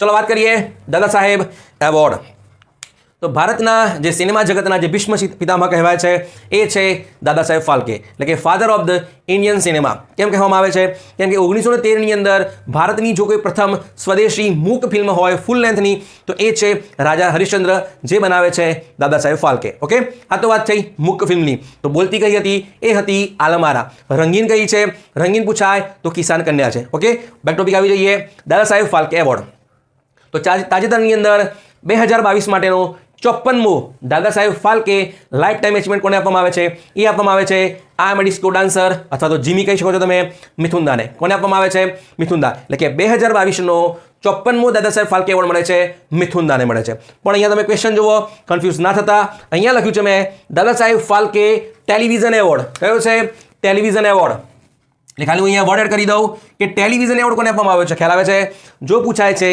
ચલો વાત કરીએ દાદા સાહેબ એવોર્ડ. તો ભારતના જે સિનેમા જગતના જે ભીષ્મ પિતામહ કહેવાય છે એ છે દાદા સાહેબ ફાલ્કે, એટલે કે father of the Indian cinema. કેમ કહેવામાં આવે છે? કેમ કે 1913ની અંદર ભારતની જો કોઈ પ્રથમ સ્વદેશી મૂક ફિલ્મ હોય ફૂલ લેન્થની તો એ છે રાજા હરિશ્ચંદ્ર, જે બનાવે છે દાદા સાહેબ ફાલ્કે. ઓકે, આ તો વાત થઈ મૂક ફિલ્મની. તો બોલતી કઈ હતી? એ હતી આલમારા. રંગીન કઈ છે? રંગીન પૂછાય તો કિસાન કન્યા છે. ઓકે, બેક ટોપિક આવી જઈએ દાદા સાહેબ ફાલ્કે એવોર્ડ. તો તાજેતરની અંદર 2022 માટેનો 54મો Dada Saheb Phalke life time achievement કોને આપવામાં આવે છે? એ આપવામાં આવે છે આઈ એમ અ ડિસ્કો ડાન્સર અથવા તો જીમી કહી શકો છો તમે, મિથુંદાને. કોને આપવામાં આવે છે? મિથુંદા. એટલે કે 2022નો 54મો દાદા સાહેબ ફાલ્કે એવોર્ડ મળે છે મિથુંદાને મળે છે. પણ અહીંયા તમે ક્વેશ્ચન જુઓ, કન્ફ્યુઝ ના થતા. અહીંયા લખ્યું છે મેં દાદા સાહેબ ફાલ્કે ટેલિવિઝન એવોર્ડ. કયો છે? Television award. એટલે ખાલી હું અહીંયા વર્ડ એડ કરી દઉં કે ટેલિવિઝન એવોર્ડ કોને આપવામાં આવે છે? ખ્યાલ આવે છે? જો પૂછાય છે